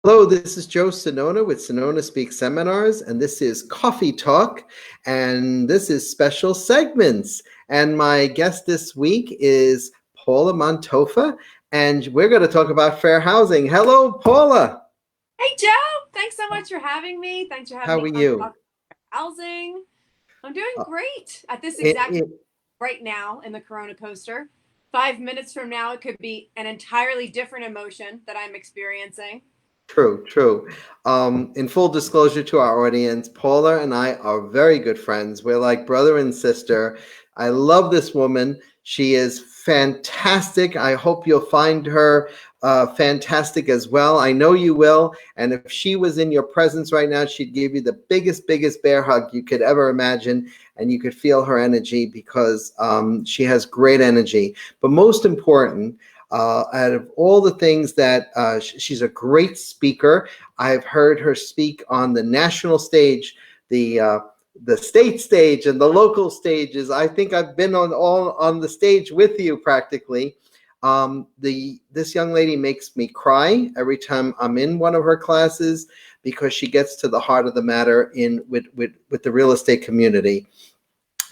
Hello, this is Joe Sonona with Sonona Speak Seminars, and this is Coffee Talk, and this is special segments. And my guest this week is Paula Monthofer, and we're going to talk about fair housing. Hello, Paula. Hey Joe, thanks so much for having me. Thanks for having How me are on you? Talk Housing. I'm doing Uh, great at this it, exact it, right now in the Corona coaster. 5 minutes from now, it could be an entirely different emotion that I'm experiencing. True, true. In full disclosure to our audience, Paula and I are very good friends. We're like brother and sister. I love this woman. She is fantastic. I hope you'll find her fantastic as well. I know you will. And if she was in your presence right now, she'd give you the biggest bear hug you could ever imagine. And you could feel her energy because she has great energy. But most important, out of all the things that she's a great speaker. I've heard her speak on the national stage, the state stage, and the local stages. I think I've been on the stage with you practically. This young lady makes me cry every time I'm in one of her classes because she gets to the heart of the matter in with the real estate community.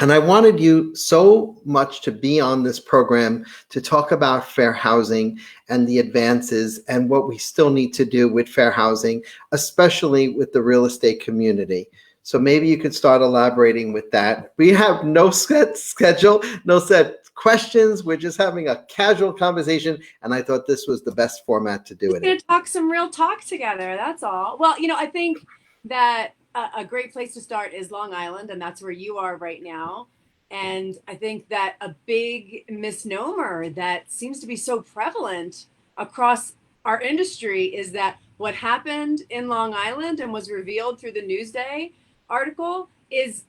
And I wanted you so much to be on this program to talk about fair housing and the advances and what we still need to do with fair housing, especially with the real estate community. So maybe you could start elaborating with that. We have no set schedule, no set questions. We're just having a casual conversation. And I thought this was the best format to do Just it gonna in. talk some real talk together. That's all. Well, I think that a great place to start is Long Island, and that's where you are right now. And I think that a big misnomer that seems to be so prevalent across our industry is that what happened in Long Island and was revealed through the Newsday article is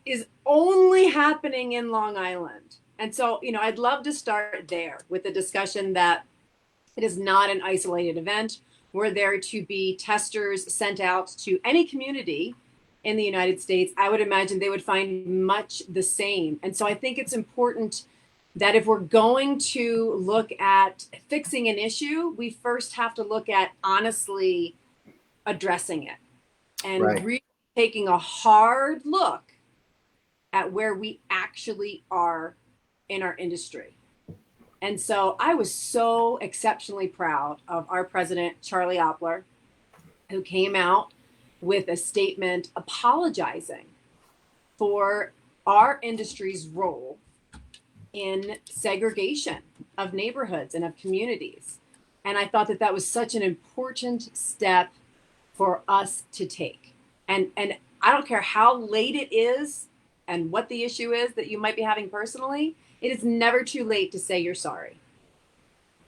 only happening in Long Island. And so, I'd love to start there with the discussion that it is not an isolated event. Were there to be testers sent out to any community in the United States, I would imagine they would find much the same. And so I think it's important that if we're going to look at fixing an issue, we first have to look at honestly addressing it and Right. really taking a hard look at where we actually are in our industry. And so I was so exceptionally proud of our president, Charlie Oppler, who came out with a statement apologizing for our industry's role in segregation of neighborhoods and of communities. And I thought that that was such an important step for us to take. And I don't care how late it is and what the issue is that you might be having personally, it is never too late to say you're sorry.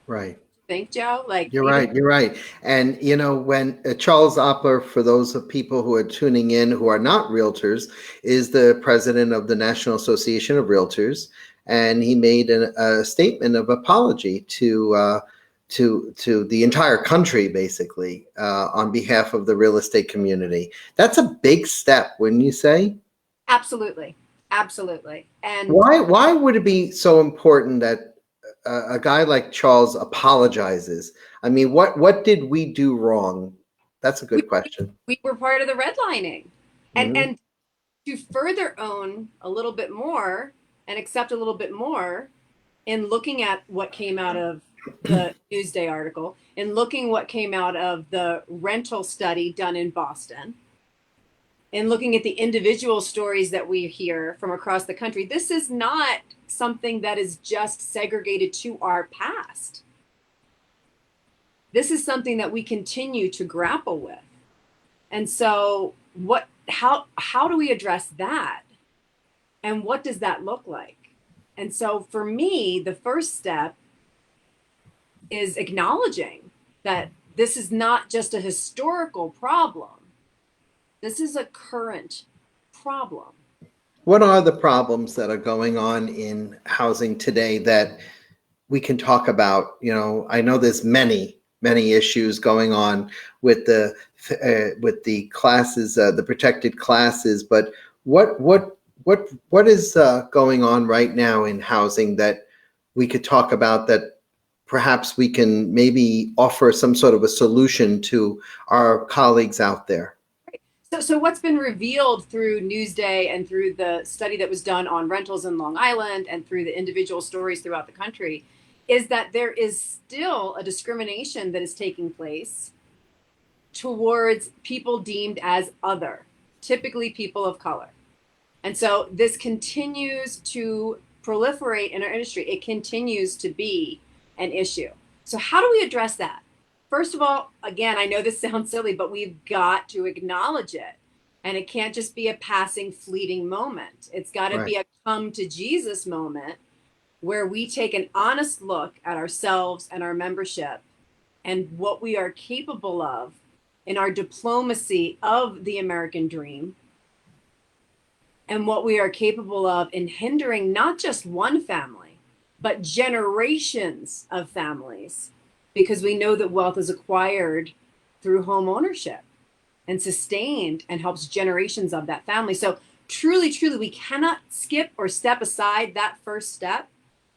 Right. Think, Joe? Like You're even right. You're right. And when Charles Oppler, for those of people who are tuning in who are not realtors, is the president of the National Association of Realtors, and he made a statement of apology to the entire country, basically, on behalf of the real estate community. That's a big step, wouldn't you say? absolutely, absolutely. And Why would it be so important that a guy like Charles apologizes? I mean, what did we do wrong? That's a we good question. we were part of the redlining. And Hmm. and to further own a little bit more and accept a little bit more in looking at what came out of the Newsday article, in looking what came out of the rental study done in Boston, in looking at the individual stories that we hear from across the country, this is not something that is just segregated to our past. This is something that we continue to grapple with. And so how do we address that? And what does that look like? And so for me, the first step is acknowledging that this is not just a historical problem. This is a current problem. What are the problems that are going on in housing today that we can talk about? I know there's many issues going on with the classes, the protected classes, but what is going on right now in housing that we could talk about that perhaps we can maybe offer some sort of a solution to our colleagues out there. So what's been revealed through Newsday and through the study that was done on rentals in Long Island and through the individual stories throughout the country is that there is still a discrimination that is taking place towards people deemed as other, typically people of color. And so this continues to proliferate in our industry. It continues to be an issue. So how do we address that? First of all, again, I know this sounds silly, but we've got to acknowledge it. And it can't just be a passing, fleeting moment. It's got to be a come to Jesus moment where we take an honest look at ourselves and our membership and what we are capable of in our diplomacy of the American dream and what we are capable of in hindering not just one family, but generations of families, because we know that wealth is acquired through home ownership and sustained and helps generations of that family. So truly, truly, we cannot skip or step aside that first step.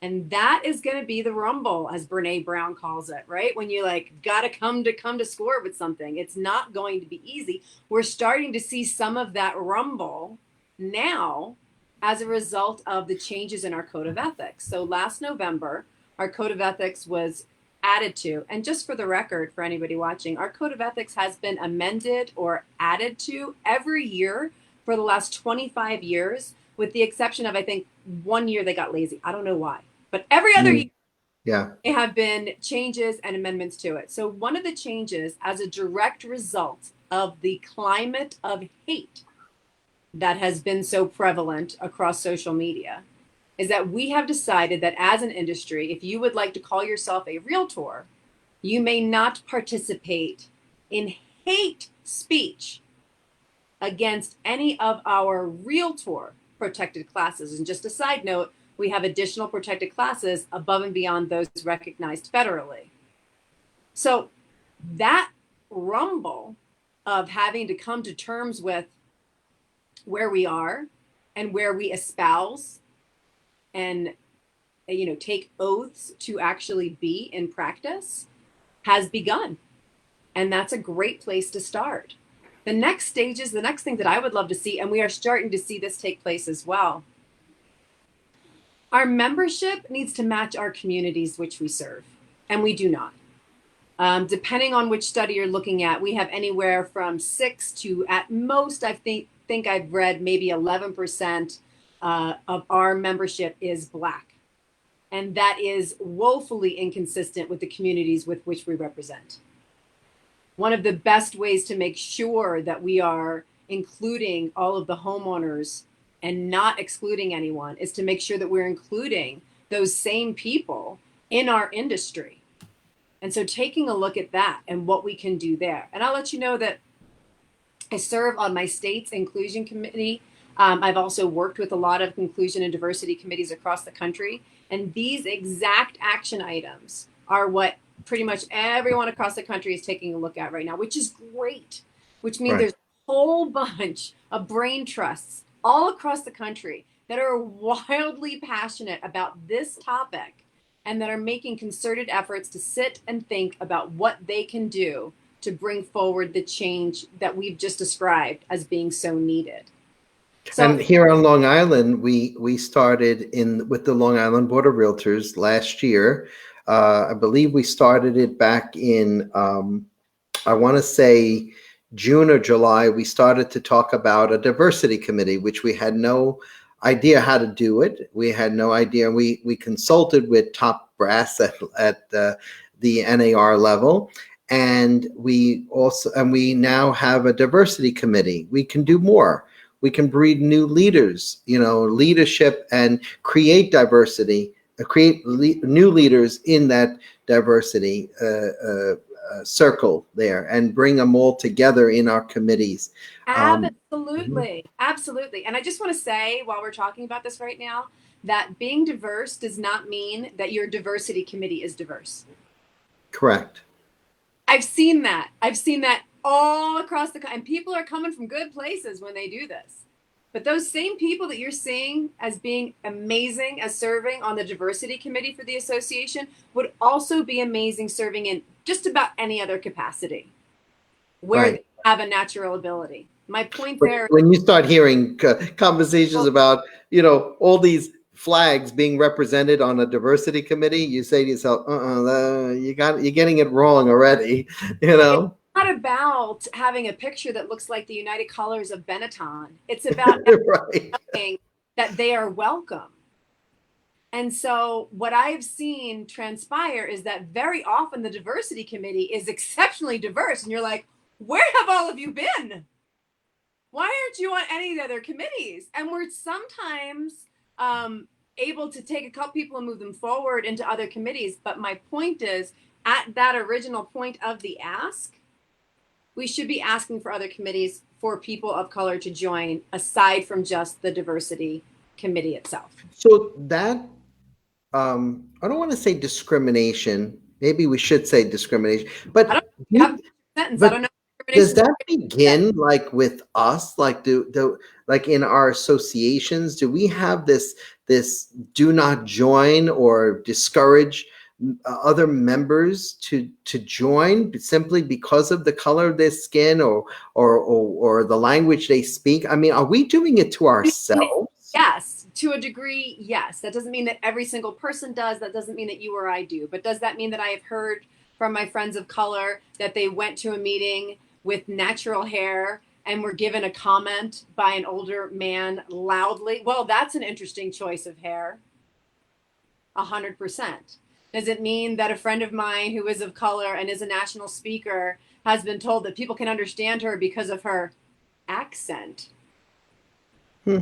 And that is going to be the rumble, as Brene Brown calls it, right? When you like got to come to score with something, it's not going to be easy. We're starting to see some of that rumble now as a result of the changes in our code of ethics. So last November, our code of ethics was added to, and just for the record, for anybody watching, our code of ethics has been amended or added to every year for the last 25 years, with the exception of, I think, 1 year they got lazy. I don't know why. But every other year, there have been changes and amendments to it. So one of the changes, as a direct result of the climate of hate that has been so prevalent across social media, is that we have decided that as an industry, if you would like to call yourself a realtor, you may not participate in hate speech against any of our realtor protected classes. And just a side note, we have additional protected classes above and beyond those recognized federally. So that rumble of having to come to terms with where we are and where we espouse and take oaths to actually be in practice has begun. And that's a great place to start. The next thing that I would love to see, and we are starting to see this take place as well, our membership needs to match our communities which we serve, and we do not. Depending on which study you're looking at, we have anywhere from 6 to, at most, I think I've read maybe 11% of our membership is Black. And that is woefully inconsistent with the communities with which we represent. One of the best ways to make sure that we are including all of the homeowners and not excluding anyone is to make sure that we're including those same people in our industry. And so taking a look at that and what we can do there. And I'll let you know that I serve on my state's inclusion committee. I've also worked with a lot of inclusion and diversity committees across the country. And these exact action items are what pretty much everyone across the country is taking a look at right now, which is great, which means there's a whole bunch of brain trusts all across the country that are wildly passionate about this topic and that are making concerted efforts to sit and think about what they can do to bring forward the change that we've just described as being so needed. So, and here on Long Island, we started with the Long Island Board of Realtors last year. I believe we started it back in, I want to say June or July. We started to talk about a diversity committee, which we had no idea how to do it. We had no idea. We consulted with top brass at the NAR level. And we now have a diversity committee. We can do more. We can breed new leaders, leadership, and create diversity, new leaders in that diversity circle there, and bring them all together in our committees. Absolutely. Absolutely. And I just want to say, while we're talking about this right now, that being diverse does not mean that your diversity committee is diverse. Correct. I've seen that all across the country, and people are coming from good places when they do this. But those same people that you're seeing as being amazing as serving on the diversity committee for the association would also be amazing serving in just about any other capacity where Right. they have a natural ability. My point When there. when you start hearing conversations about, all these flags being represented on a diversity committee, you say to yourself, you're getting it wrong already, you It's know? not about having a picture that looks like the United Colors of Benetton. It's about Right. knowing that they are welcome. And so, what I've seen transpire is that very often the diversity committee is exceptionally diverse. And you're like, where have all of you been? Why aren't you on any of the other committees? And we're sometimes able to take a couple people and move them forward into other committees. But my point is, at that original point of the ask, we should be asking for other committees for people of color to join aside from just the diversity committee itself. So that, I don't want to say discrimination. Maybe we should say discrimination, I don't but you have a sentence. I but don't know does discrimination. that begin like with us? Like do like in our associations, do we have this do not join or discourage other members to join simply because of the color of their skin or the language they speak? I mean, are we doing it to ourselves? Yes, to a degree, yes. That doesn't mean that every single person does. That doesn't mean that you or I do. But does that mean that I have heard from my friends of color that they went to a meeting with natural hair and were given a comment by an older man loudly? Well, that's an interesting choice of hair. 100%. Does it mean that a friend of mine who is of color and is a national speaker has been told that people can understand her because of her accent? Hmm.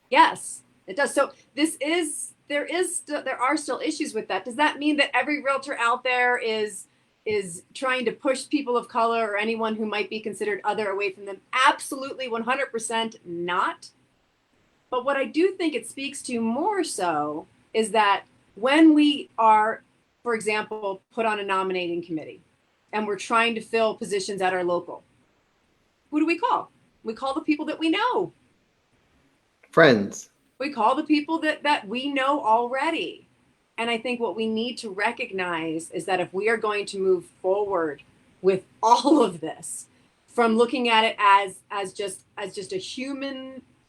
Yes, it does. So there are still issues with that. Does that mean that every realtor out there is trying to push people of color or anyone who might be considered other away from them? Absolutely 100% not. But what I do think it speaks to more so is that when we are, for example, put on a nominating committee and we're trying to fill positions at our local, who do we call? We call the people that we know. Friends. We call the people that we know already. And I think what we need to recognize is that if we are going to move forward with all of this, from looking at it as just a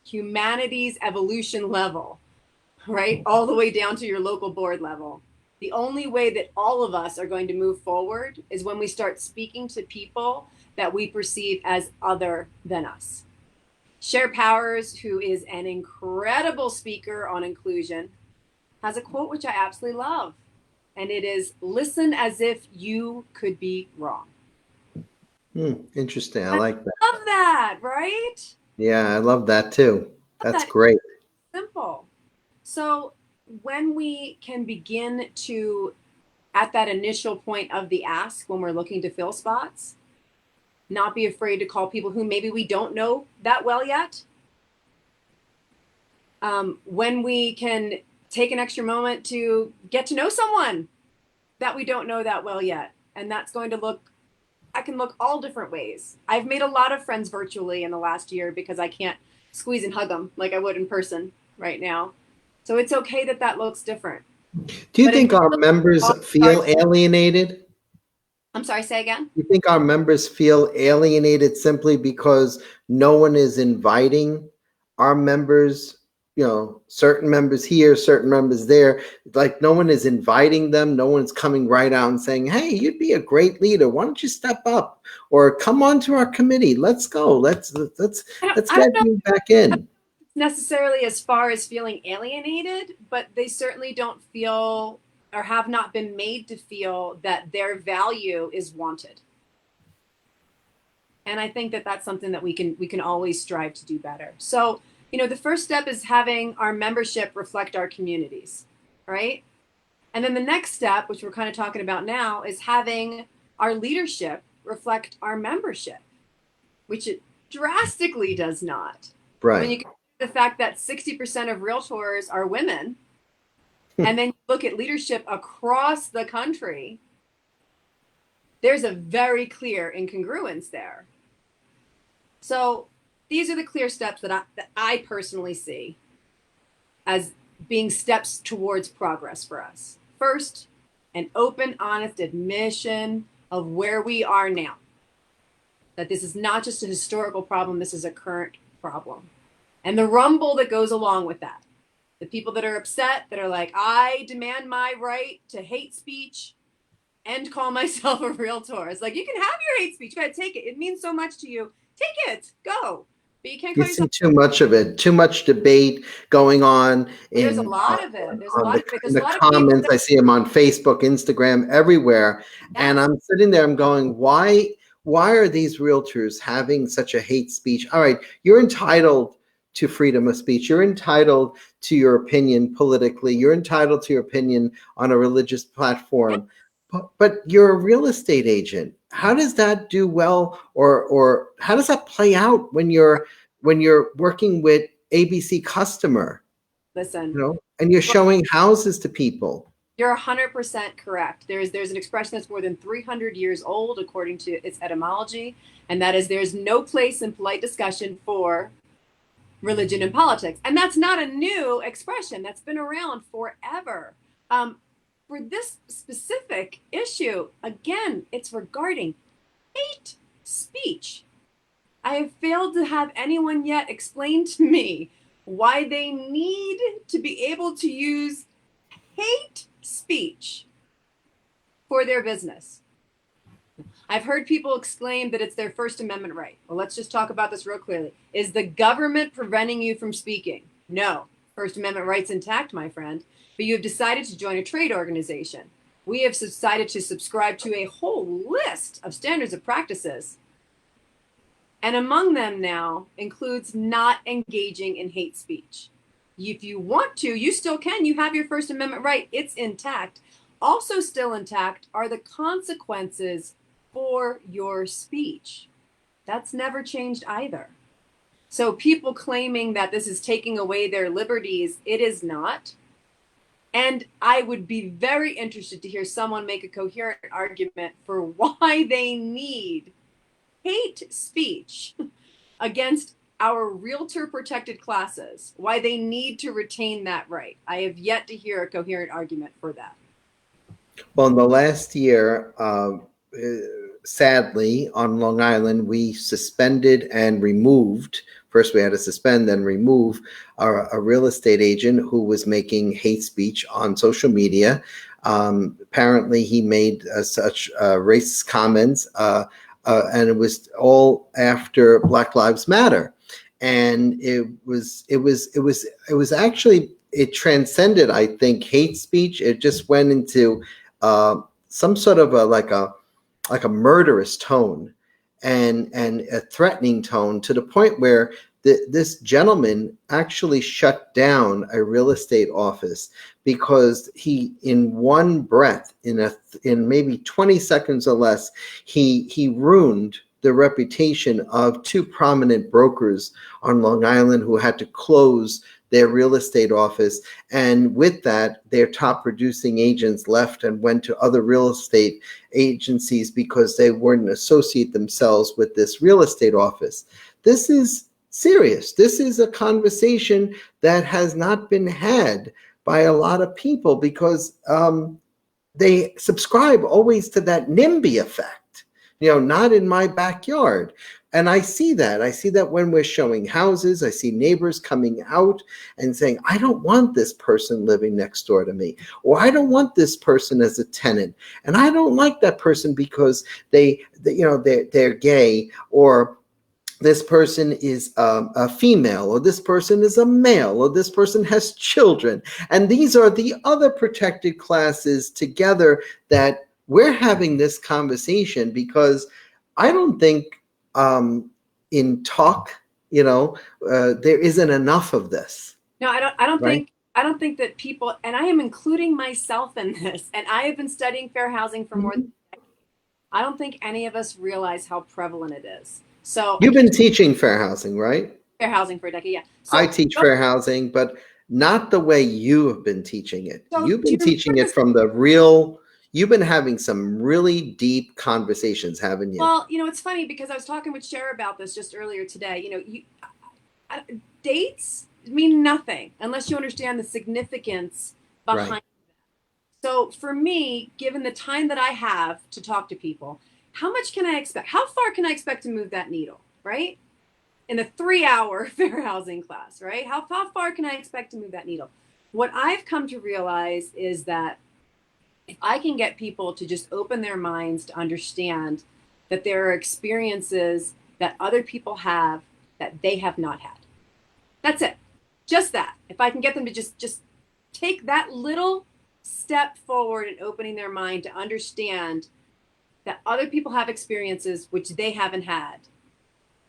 humanities evolution level, right? All the way down to your local board level. The only way that all of us are going to move forward is when we start speaking to people that we perceive as other than us. Cher Powers, who is an incredible speaker on inclusion, has a quote which I absolutely love. And it is, listen as if you could be wrong. Interesting. I I like that. love that, right? Yeah, I love that too. I love That's that. great. Simple. So when we can begin to, at that initial point of the ask, when we're looking to fill spots, not be afraid to call people who maybe we don't know that well yet. When we can take an extra moment to get to know someone that we don't know that well yet. And that's going to look, I can look all different ways. I've made a lot of friends virtually in the last year because I can't squeeze and hug them like I would in person right now. So it's okay that that looks different. Do you But think our members feel alienated? I'm sorry, say again. You think our members feel alienated simply because no one is inviting our members, certain members here, certain members there, like no one is inviting them, no one's coming right out and saying, "Hey, you'd be a great leader. Why don't you step up or come on to our committee? Let's go. Let's I don't get know you back in." necessarily as far as feeling alienated, but they certainly don't feel or have not been made to feel that their value is wanted. And I think that that's something that we can always strive to do better. So, the first step is having our membership reflect our communities, right? And then the next step, which we're kind of talking about now, is having our leadership reflect our membership, which it drastically does not. When you Right. consider the fact that 60% of realtors are women, and then you look at leadership across the country, there's a very clear incongruence there. So these are the clear steps that I personally see as being steps towards progress for us. First, an open, honest admission of where we are now. That this is not just a historical problem, this is a current problem. And the rumble that goes along with that. The people that are upset, that are like, I demand my right to hate speech and call myself a realtor. It's like, you can have your hate speech. You got to take it. It means so much to you. Take it. Go. But you can't You call see yourself. too much of it, too much debate going on There's a in lot of it. There's a on lot of it. in There's a the lot of people comments. that, I see them on Facebook, Instagram, everywhere, and yes, I'm sitting there. I'm going, why are these realtors having such a hate speech? All right, you're entitled to freedom of speech. You're entitled to your opinion politically. You're entitled to your opinion on a religious platform. But you're a real estate agent. How does that do well, or how does that play out when you're working with ABC customer, listen, and you're showing houses to people? you're 100% correct. There's an expression that's more than 300 years old, according to its etymology, and that is there's no place in polite discussion for religion and politics. And that's not a new expression. That's been around forever. For this specific issue, again, it's regarding hate speech. I have failed to have anyone yet explain to me why they need to be able to use hate speech for their business. I've heard people exclaim that it's their First Amendment right. Well, let's just talk about this real clearly. Is the government preventing you from speaking? No. First Amendment rights intact, my friend. But you have decided to join a trade organization. We have decided to subscribe to a whole list of standards of practices. And among them now includes not engaging in hate speech. If you want to, you still can. You have your First Amendment right. It's intact. Also still intact are the consequences for your speech. That's never changed either. So people claiming that this is taking away their liberties, it is not. And I would be very interested to hear someone make a coherent argument for why they need hate speech against our realtor protected classes, why they need to retain that right. I have yet to hear a coherent argument for that. Well, in the last year, sadly, on Long Island, we suspended and removed. First, we had to suspend, then remove a real estate agent who was making hate speech on social media. Apparently, he made such racist comments, and it was all after Black Lives Matter. And it transcended, I think, hate speech. It just went into some sort of a murderous tone and a threatening tone, to the point where this gentleman actually shut down a real estate office because he, in one breath, in maybe 20 seconds or less, he ruined the reputation of two prominent brokers on Long Island who had to close their real estate office. And with that, their top producing agents left and went to other real estate agencies because they wouldn't associate themselves with this real estate office. This is serious. This is a conversation that has not been had by a lot of people because they subscribe always to that NIMBY effect, not in my backyard. And I see that. I see that when we're showing houses. I see neighbors coming out and saying, I don't want this person living next door to me, or I don't want this person as a tenant, and I don't like that person because they're gay, or this person is a female, or this person is a male, or this person has children. And these are the other protected classes together that we're having this conversation, because I don't think in talk, there isn't enough of this. No, I don't right? I don't think that people, and I am including myself in this, and I have been studying fair housing for more than a decade. I don't think any of us realize how prevalent it is. So You've been teaching fair housing, right? Fair housing for a decade, yeah. I teach fair housing, but not the way you have been teaching it. So You've been to teaching it from the real, you've been having some really deep conversations, haven't you? Well, it's funny because I was talking with Cher about this just earlier today. Dates mean nothing unless you understand the significance Right. behind. So for me, given the time that I have to talk to people, how much can I expect? How far can I expect to move that needle, right? In a 3 hour fair housing class, right? How far can I expect to move that needle? What I've come to realize is that if I can get people to just open their minds to understand that there are experiences that other people have that they have not had. That's it. Just that. If I can get them to just take that little step forward in opening their mind to understand that other people have experiences which they haven't had.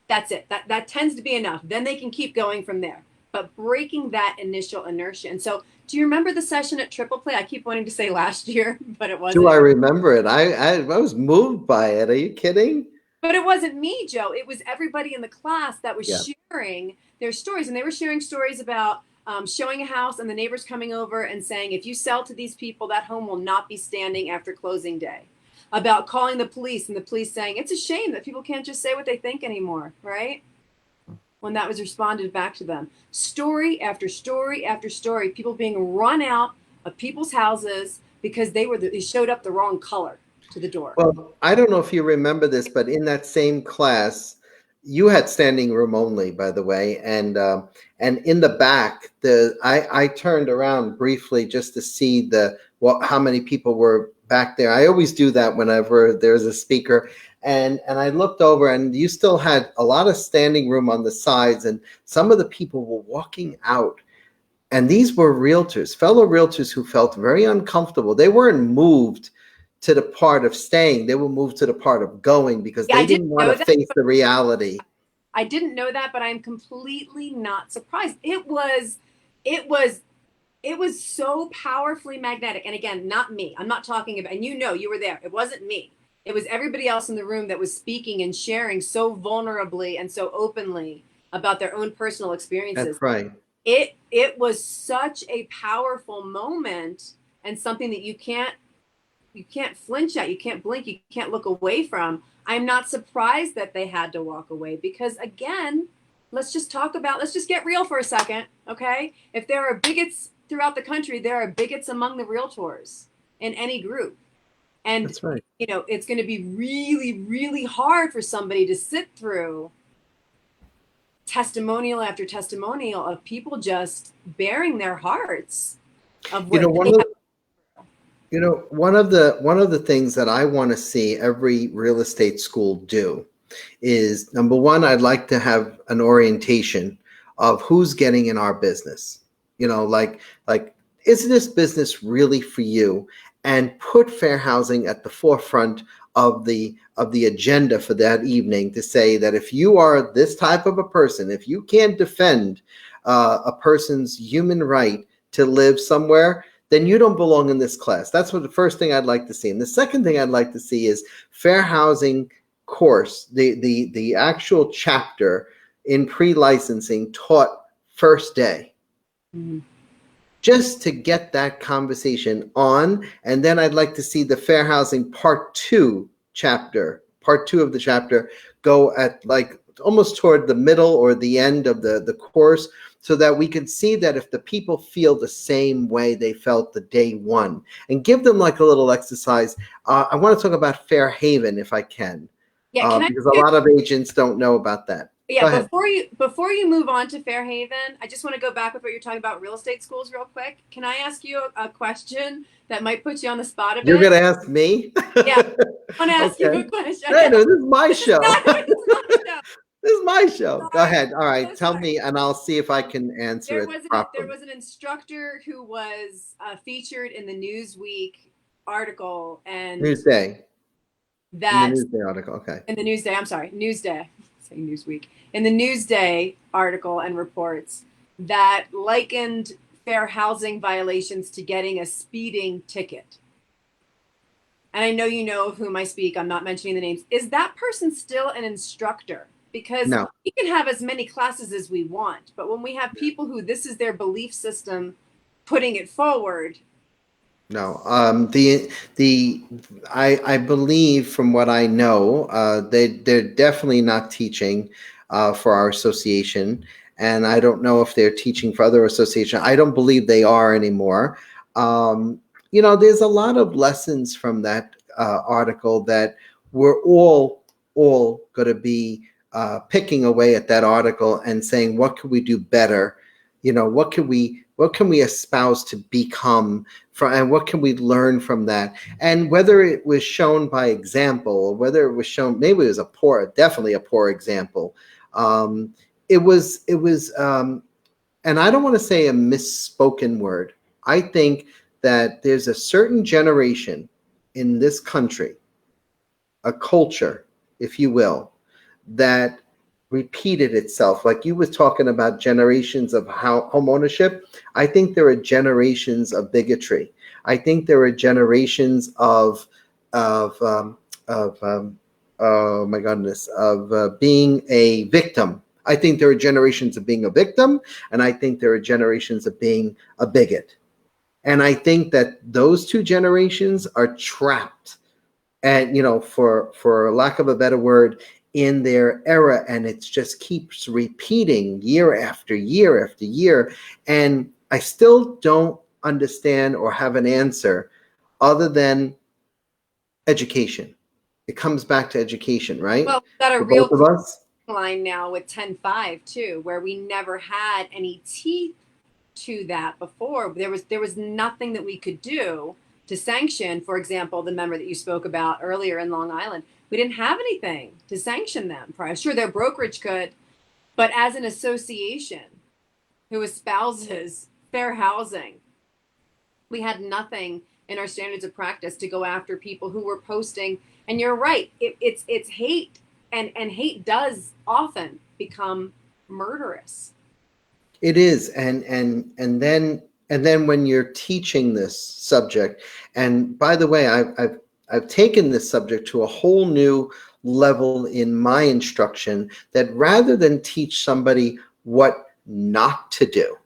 That's it. That tends to be enough. Then they can keep going from there. But breaking that initial inertia. And so, do you remember the session at Triple Play? I keep wanting to say last year, but it Do wasn't. I remember it? I was moved by it. Are you kidding? But it wasn't me, Joe. It was everybody in the class that was Yeah. sharing their stories. And they were sharing stories about showing a house and the neighbors coming over and saying, if you sell to these people, that home will not be standing after closing day. About calling the police and the police saying, it's a shame that people can't just say what they think anymore, right? When that was responded back to them. Story after story after story, people being run out of people's houses because they showed up the wrong color to the door. Well, I don't know if you remember this, but in that same class, you had standing room only, by the way, and in the back, I turned around briefly just to see how many people were back there. I always do that whenever there's a speaker, and I looked over, and you still had a lot of standing room on the sides, and some of the people were walking out. And these were realtors, fellow realtors who felt very uncomfortable. They weren't moved to the part of staying. They were moved to the part of going because Yeah, I they didn't didn't want know to that. face the reality. I didn't know that, but I'm completely not surprised. It was so powerfully magnetic. And again, not me. I'm not talking about, and you were there. It wasn't me. It was everybody else in the room that was speaking and sharing so vulnerably and so openly about their own personal experiences. That's right. It was such a powerful moment and something that you can't flinch at, you can't blink, you can't look away from. I'm not surprised that they had to walk away because, again, let's just get real for a second, okay? If there are bigots throughout the country, there are bigots among the realtors in any group. And, That's right. it's going to be really, really hard for somebody to sit through testimonial after testimonial of people just bearing their hearts of You what know, they one of one of the things that I want to see every real estate school do is, number one, I'd like to have an orientation of who's getting in our business. Like is this business really for you? And put fair housing at the forefront of the agenda for that evening, to say that if you are this type of a person, if you can't defend a person's human right to live somewhere, then you don't belong in this class. That's what the first thing I'd like to see. And the second thing I'd like to see is fair housing course, the actual chapter in pre-licensing taught first day, Mhm. just to get that conversation on. And then I'd like to see the fair housing part two of the chapter, go at like almost toward the middle or the end of the course, so that we can see that if the people feel the same way they felt the day one, and give them like a little exercise. I want to talk about Fair Haven if I can, Yeah, can I because a lot of agents don't know about that. Go Yeah, ahead. before you move on to Fairhaven, I just want to go back with what you're talking about real estate schools real quick. Can I ask you a question that might put you on the spot a You're bit? going to ask me? Yeah, I want to ask you Okay. a question. No, no, this is my This is show. not this is my show. This is my show. Go Sorry, ahead. All I'm right. so Tell sorry. me, and I'll see if I can answer There it was there properly. was an instructor who was featured in the Newsweek article, and Newsday. In the that Newsday article. Okay. in the Newsday. I'm sorry, Newsday. Saying Newsweek in the Newsday article and reports that likened fair housing violations to getting a speeding ticket. And I know you know of whom I speak. I'm not mentioning the names. Is that person still an instructor? Because No. we can have as many classes as we want, but when we have people who this is their belief system putting it forward, No, I believe from what I know, they're definitely not teaching for our association, and I don't know if they're teaching for other associations. I don't believe they are anymore. There's a lot of lessons from that article that we're all going to be picking away at that article and saying, what could we do better? What can we espouse to become from, and what can we learn from that? And whether it was shown by example, or whether it was shown, maybe it was definitely a poor example. It was, and I don't want to say a misspoken word. I think that there's a certain generation in this country, a culture, if you will, that repeated itself. Like you were talking about generations of home ownership. I think there are generations of bigotry. I think there are generations of oh my goodness, of being a victim. I think there are generations of being a victim, and I think there are generations of being a bigot. And I think that those two generations are trapped, and for lack of a better word, in their era, and it just keeps repeating year after year after year. And I still don't understand or have an answer other than education. It comes back to education, right? Well, we've got a For both real of us. line now with 10-5 too, where we never had any teeth to that before. There was nothing that we could do to sanction, for example, the member that you spoke about earlier in Long Island. We didn't have anything to sanction them. Sure, their brokerage could, but as an association who espouses fair housing, we had nothing in our standards of practice to go after people who were posting. And you're right, it's hate, and hate does often become murderous. It is, and then when you're teaching this subject, and by the way, I've taken this subject to a whole new level in my instruction, that rather than teach somebody what not to do,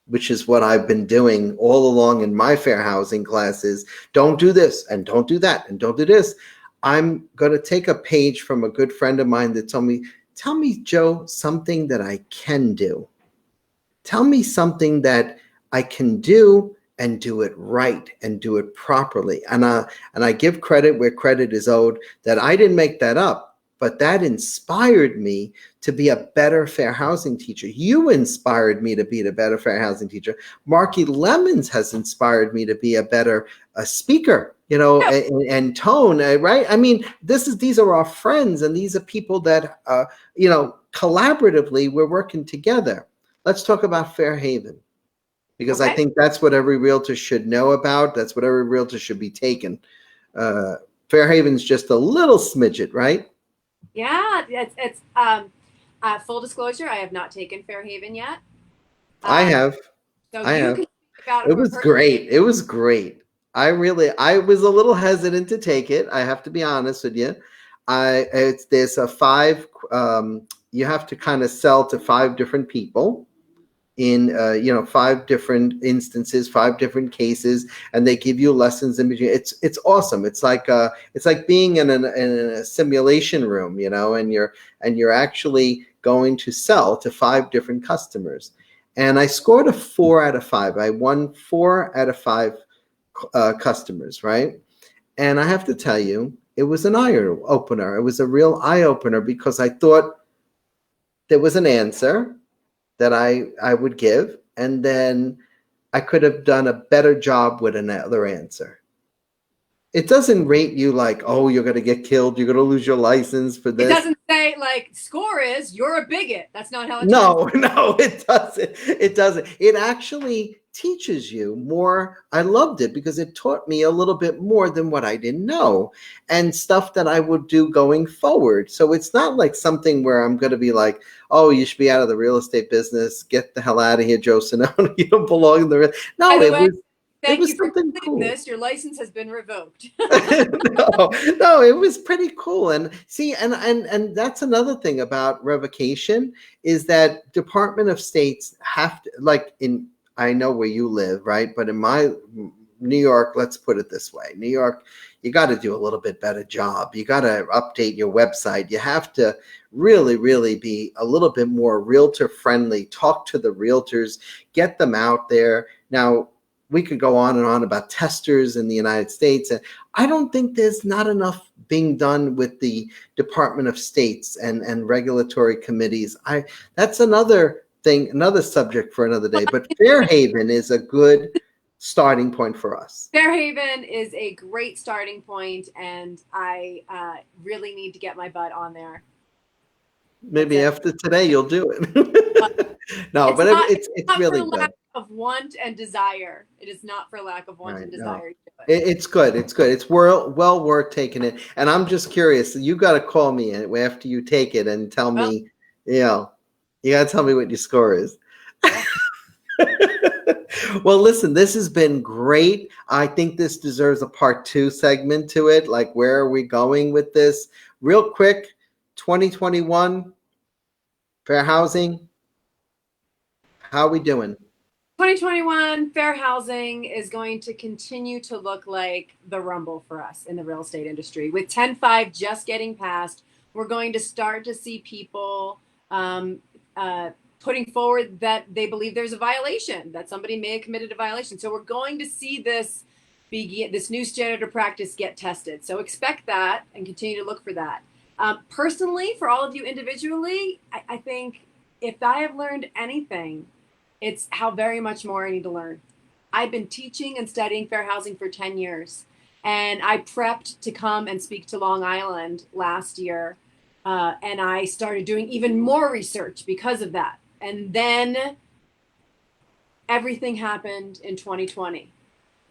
which is what I've been doing all along in my fair housing classes, don't do this and don't do that and don't do this. I'm going to take a page from a good friend of mine that told me, tell me, Joe, something that I can do. Tell me something that I can do and do it right and do it properly. And I give credit where credit is owed, that I didn't make that up, but that inspired me to be a better fair housing teacher. You inspired me to be a better fair housing teacher. Marky Lemons has inspired me to be a better speaker, and tone, right? I mean, these are our friends, and these are people that, collaboratively, we're working together. Let's talk about Fairhaven, because I Okay. think that's what every realtor should know about. That's what every realtor should be taking. Fairhaven's just a little smidget, right? Yeah, it's full disclosure, I have not taken Fairhaven yet. I Um, have. so I you have. can speak about it It from a was personal. great. It was great. I was a little hesitant to take it. I have to be honest with you. There's a five. You have to kind of sell to five different people in five different instances, five different cases, and they give you lessons in between. It's awesome. It's like being in a simulation room, and you're actually going to sell to five different customers. And I scored a 4 out of 5. I won 4 out of 5 customers, right? And I have to tell you, it was an eye opener. It was a real eye opener, because I thought there was an answer that I would give, and then I could have done a better job with another answer. It doesn't rate you like, oh, you're going to get killed, you're going to lose your license for It this. doesn't say like score is you're a bigot. That's not how it turns. No, no, it doesn't. It doesn't. It actually teaches you more. I loved it because it taught me a little bit more than what I didn't know, and stuff that I would do going forward. So it's not like something where I'm going to be like, oh, you should be out of the real estate business. Get the hell out of here, Joe Sonone. You don't belong in the real. By No, the it way, was it thank was you for something completing cool. this. Your license has been revoked. No, no, it was pretty cool. And see, and that's another thing about revocation, is that Department of States have to, like, in, I know where you live, right? But in my New York, let's put it this way. New York, you got to do a little bit better job. You got to update your website. You have to really, really be a little bit more realtor friendly. Talk to the realtors, get them out there. Now, we could go on and on about testers in the United States. And I don't think there's not enough being done with the Department of States and regulatory committees. That's another thing, another subject for another day. But Fairhaven is a good starting point for us. Fairhaven is a great starting point, and I really need to get my butt on there. Maybe after today you'll do it. No, but it's really good. Lack of want and desire. It is not for lack of want and desire. No. It's good. It's good. It's well worth taking it. And I'm just curious. You got to call me after you take it and tell me. You got to tell me what your score is. Well, listen, this has been great. I think this deserves a part 2 segment to it. Like, where are we going with this? Real quick, 2021, fair housing. How are we doing? 2021 fair housing is going to continue to look like the rumble for us in the real estate industry. With 10.5 just getting passed, we're going to start to see people putting forward that they believe there's a violation, that somebody may have committed a violation. So we're going to see this new standard of practice get tested. So expect that and continue to look for that. Personally, for all of you individually, I think if I have learned anything, it's how very much more I need to learn. I've been teaching and studying fair housing for 10 years, and I prepped to come and speak to Long Island last year, and I started doing even more research because of that. And then everything happened in 2020,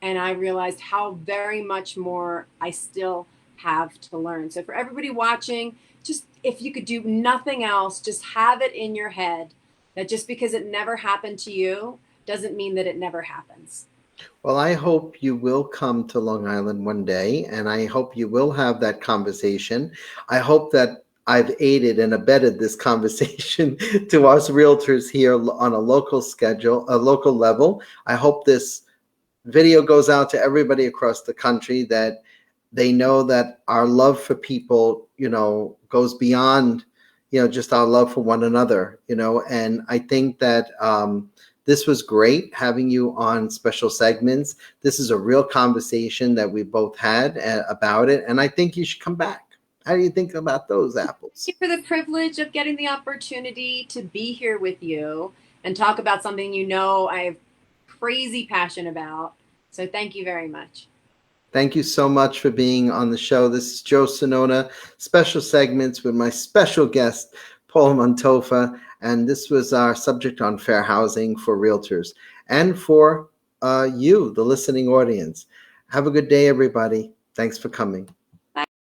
and I realized how very much more I still have to learn. So for everybody watching, just if you could do nothing else, just have it in your head that just because it never happened to you doesn't mean that it never happens. Well, I hope you will come to Long Island one day, and I hope you will have that conversation. I hope that I've aided and abetted this conversation to us realtors here on a local level. I hope this video goes out to everybody across the country, that they know that our love for people, goes beyond just our love for one another, and I think that this was great having you on special segments. This is a real conversation that we both had about it, and I think you should come back. How do you think about those apples? Thank you for the privilege of getting the opportunity to be here with you and talk about something I have crazy passion about. So thank you very much. Thank you so much for being on the show. This is Joe Sonona, special segments with my special guest, Paula Monthofer. And this was our subject on fair housing for realtors and for you, the listening audience. Have a good day, everybody. Thanks for coming.